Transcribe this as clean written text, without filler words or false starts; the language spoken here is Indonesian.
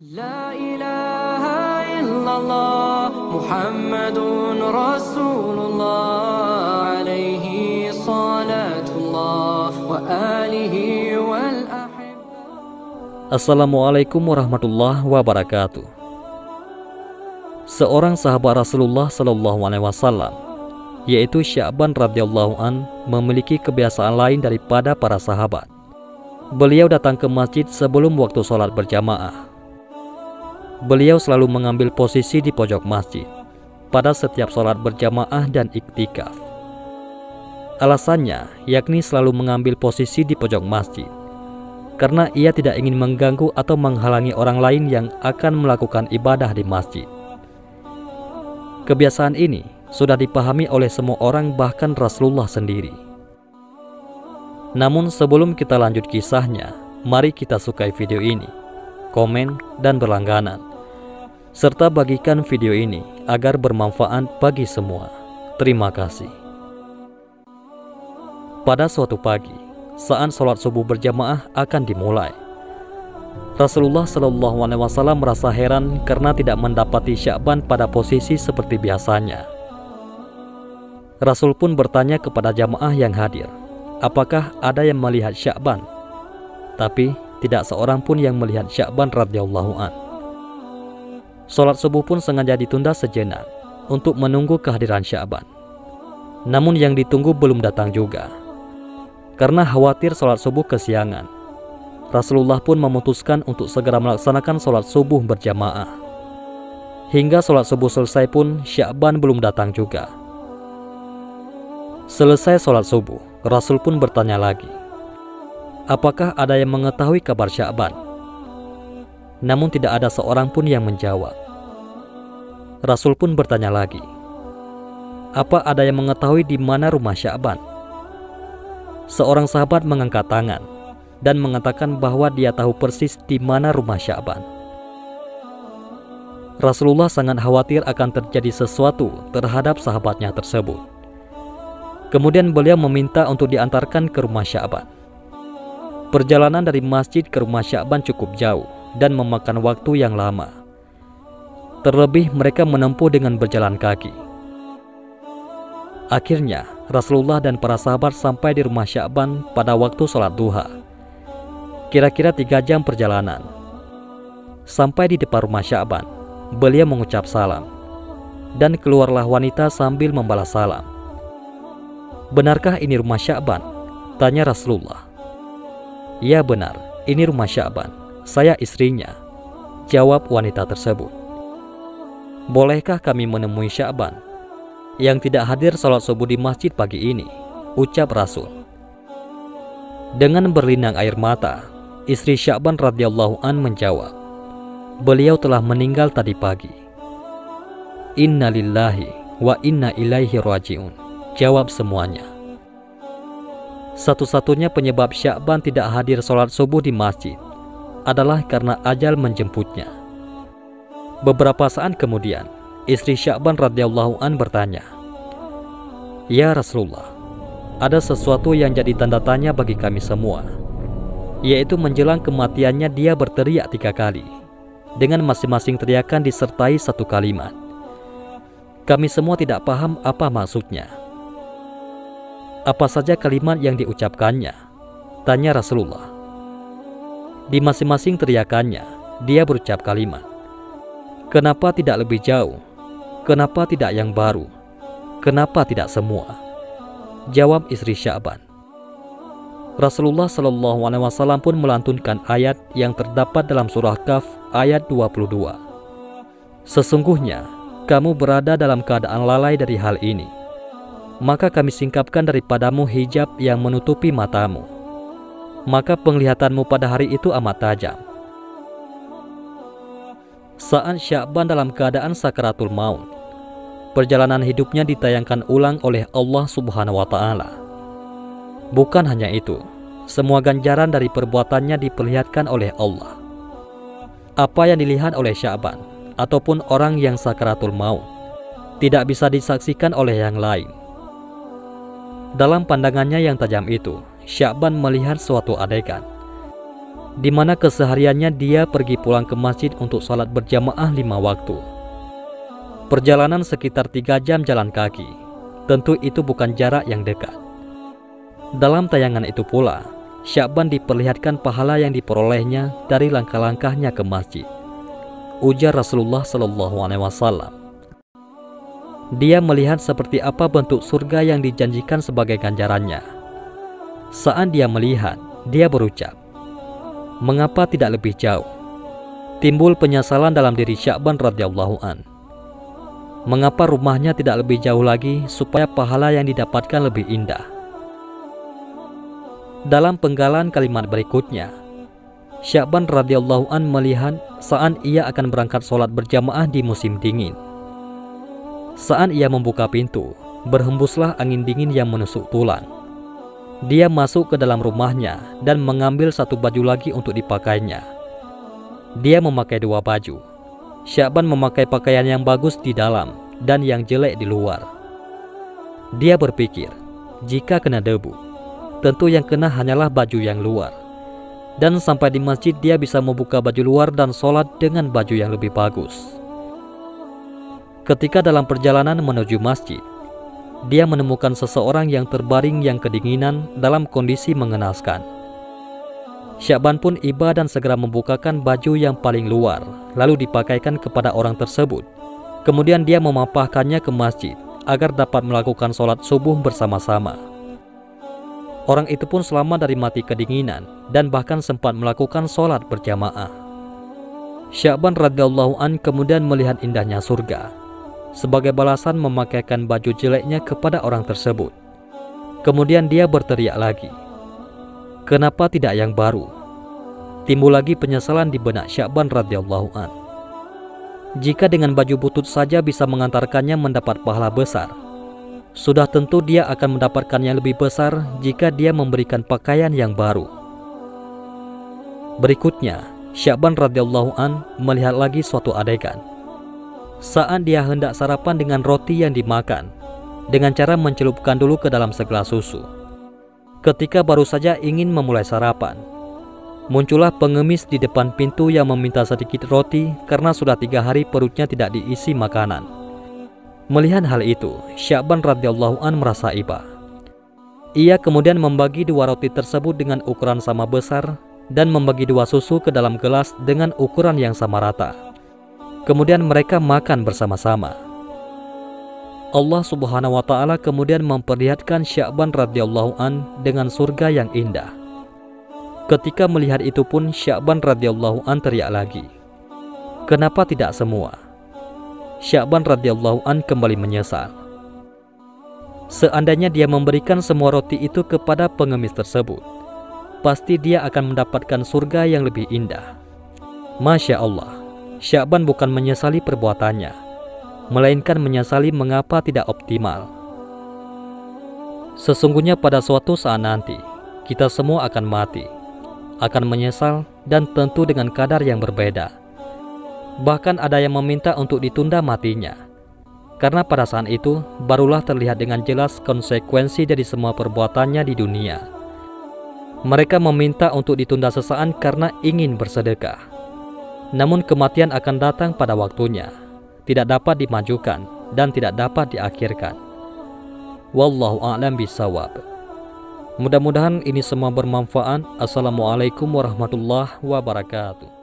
La ilaha illallah Muhammadun Rasulullah alaihi salatullah wa alihi wal ahibba. Assalamualaikum warahmatullahi wabarakatuh. Seorang sahabat Rasulullah Shallallahu Alaihi Wasallam, yaitu Sya'ban radhiyallahu an, memiliki kebiasaan lain daripada para sahabat. Beliau datang ke masjid sebelum waktu sholat berjamaah. Beliau selalu mengambil posisi di pojok masjid pada setiap sholat berjamaah dan iktikaf. Alasannya yakni selalu mengambil posisi di pojok masjid karena ia tidak ingin mengganggu atau menghalangi orang lain yang akan melakukan ibadah di masjid. Kebiasaan ini sudah dipahami oleh semua orang, bahkan Rasulullah sendiri. Namun sebelum kita lanjut kisahnya, mari kita sukai video ini, komen, dan berlangganan, serta bagikan video ini agar bermanfaat bagi semua. Terima kasih. Pada suatu pagi, saat sholat subuh berjamaah akan dimulai, Rasulullah Shallallahu Alaihi Wasallam merasa heran karena tidak mendapati Sya'ban pada posisi seperti biasanya. Rasul pun bertanya kepada jamaah yang hadir, apakah ada yang melihat Sya'ban? Tapi tidak seorang pun yang melihat Sya'ban radhiyallahu an. Sholat subuh pun sengaja ditunda sejenak untuk menunggu kehadiran Sya'ban. Namun yang ditunggu belum datang juga. Karena khawatir sholat subuh kesiangan, Rasulullah pun memutuskan untuk segera melaksanakan sholat subuh berjamaah. Hingga sholat subuh selesai pun Sya'ban belum datang juga. Selesai sholat subuh, Rasul pun bertanya lagi, apakah ada yang mengetahui kabar Sya'ban? Namun tidak ada seorang pun yang menjawab. Rasul pun bertanya lagi, apa ada yang mengetahui di mana rumah Sya'ban? Seorang sahabat mengangkat tangan dan mengatakan bahwa dia tahu persis di mana rumah Sya'ban. Rasulullah sangat khawatir akan terjadi sesuatu terhadap sahabatnya tersebut. Kemudian beliau meminta untuk diantarkan ke rumah Sya'ban. Perjalanan dari masjid ke rumah Sya'ban cukup jauh dan memakan waktu yang lama. Terlebih mereka menempuh dengan berjalan kaki. Akhirnya Rasulullah dan para sahabat sampai di rumah Sya'ban pada waktu sholat duha. Kira-kira 3 jam perjalanan. Sampai di depan rumah Sya'ban, beliau mengucap salam, dan keluarlah wanita sambil membalas salam. Benarkah ini rumah Sya'ban? Tanya Rasulullah. Ya benar, ini rumah Sya'ban. Saya istrinya, jawab wanita tersebut. Bolehkah kami menemui Sya'ban yang tidak hadir sholat subuh di masjid pagi ini? Ucap Rasul. Dengan berlinang air mata, istri Sya'ban radhiyallahu an menjawab, beliau telah meninggal tadi pagi. Inna lillahi wa inna ilaihi raji'un, jawab semuanya. Satu-satunya penyebab Sya'ban tidak hadir sholat subuh di masjid adalah karena ajal menjemputnya. Beberapa saat kemudian, istri Sya'ban radhiyallahu an bertanya, ya Rasulullah, ada sesuatu yang jadi tanda tanya bagi kami semua, yaitu menjelang kematiannya dia berteriak 3 kali, dengan masing-masing teriakan disertai satu kalimat. Kami semua tidak paham apa maksudnya. Apa saja kalimat yang diucapkannya? Tanya Rasulullah. Di masing-masing teriakannya, dia berucap kalimat, kenapa tidak lebih jauh? Kenapa tidak yang baru? Kenapa tidak semua? Jawab istri Sya'ban. Rasulullah Shallallahu Alaihi Wasallam pun melantunkan ayat yang terdapat dalam surah Kahf ayat 22. Sesungguhnya kamu berada dalam keadaan lalai dari hal ini, maka kami singkapkan daripadamu hijab yang menutupi matamu, maka penglihatanmu pada hari itu amat tajam. Saat Sya'ban dalam keadaan sakaratul maut, perjalanan hidupnya ditayangkan ulang oleh Allah Subhanahu wa Ta'ala. Bukan hanya itu, semua ganjaran dari perbuatannya diperlihatkan oleh Allah. Apa yang dilihat oleh Sya'ban ataupun orang yang sakaratul maut tidak bisa disaksikan oleh yang lain. Dalam pandangannya yang tajam itu, Sya'ban melihat suatu adegan di mana kesehariannya dia pergi pulang ke masjid untuk sholat berjamaah 5 waktu. Perjalanan sekitar 3 jam jalan kaki, tentu itu bukan jarak yang dekat. Dalam tayangan itu pula, Sya'ban diperlihatkan pahala yang diperolehnya dari langkah-langkahnya ke masjid. Ujar Rasulullah SAW. Dia melihat seperti apa bentuk surga yang dijanjikan sebagai ganjarannya. Saat dia melihat, dia berucap, mengapa tidak lebih jauh? Timbul penyesalan dalam diri Sya'ban radhiyallahu an. Mengapa rumahnya tidak lebih jauh lagi supaya pahala yang didapatkan lebih indah? Dalam penggalan kalimat berikutnya, Sya'ban radhiyallahu an melihat saat ia akan berangkat sholat berjamaah di musim dingin. Saat ia membuka pintu, berhembuslah angin dingin yang menusuk tulang. Dia masuk ke dalam rumahnya dan mengambil satu baju lagi untuk dipakainya. Dia memakai 2 baju. Sya'ban memakai pakaian yang bagus di dalam dan yang jelek di luar. Dia berpikir, jika kena debu, tentu yang kena hanyalah baju yang luar. Dan sampai di masjid dia bisa membuka baju luar dan sholat dengan baju yang lebih bagus. Ketika dalam perjalanan menuju masjid, dia menemukan seseorang yang terbaring yang kedinginan dalam kondisi mengenaskan. Sya'ban pun iba dan segera membukakan baju yang paling luar, lalu dipakaikan kepada orang tersebut. Kemudian dia memapahkannya ke masjid agar dapat melakukan sholat subuh bersama-sama. Orang itu pun selamat dari mati kedinginan dan bahkan sempat melakukan sholat berjamaah. Sya'ban radhiyallahu an kemudian melihat indahnya surga. Sebagai balasan memakaikan baju jeleknya kepada orang tersebut. Kemudian dia berteriak lagi, kenapa tidak yang baru? Timbul lagi penyesalan di benak Sya'ban radhiyallahu an. Jika dengan baju butut saja bisa mengantarkannya mendapat pahala besar, sudah tentu dia akan mendapatkannya lebih besar jika dia memberikan pakaian yang baru. Berikutnya, Sya'ban radhiyallahu an melihat lagi suatu adegan. Saat dia hendak sarapan dengan roti yang dimakan, dengan cara mencelupkan dulu ke dalam segelas susu. Ketika baru saja ingin memulai sarapan, muncullah pengemis di depan pintu yang meminta sedikit roti karena sudah 3 hari perutnya tidak diisi makanan. Melihat hal itu, Sya'ban radhiyallahu an merasa iba. Ia kemudian membagi 2 roti tersebut dengan ukuran sama besar dan membagi 2 susu ke dalam gelas dengan ukuran yang sama rata. Kemudian mereka makan bersama-sama. Allah Subhanahu wa Ta'ala kemudian memperlihatkan Sya'ban radhiyallahu an dengan surga yang indah. Ketika melihat itu pun Sya'ban radhiyallahu an teriak lagi, kenapa tidak semua? Sya'ban radhiyallahu an kembali menyesal. Seandainya dia memberikan semua roti itu kepada pengemis tersebut, pasti dia akan mendapatkan surga yang lebih indah. Masya Allah, Sya'ban bukan menyesali perbuatannya, melainkan menyesali mengapa tidak optimal. Sesungguhnya pada suatu saat nanti, kita semua akan mati, akan menyesal dan tentu dengan kadar yang berbeda. Bahkan ada yang meminta untuk ditunda matinya, karena pada saat itu barulah terlihat dengan jelas konsekuensi dari semua perbuatannya di dunia. Mereka meminta untuk ditunda sesaat karena ingin bersedekah. Namun kematian akan datang pada waktunya, tidak dapat dimajukan dan tidak dapat diakhirkan. Wallahu a'lam bishawab. Mudah-mudahan ini semua bermanfaat. Assalamualaikum warahmatullahi wabarakatuh.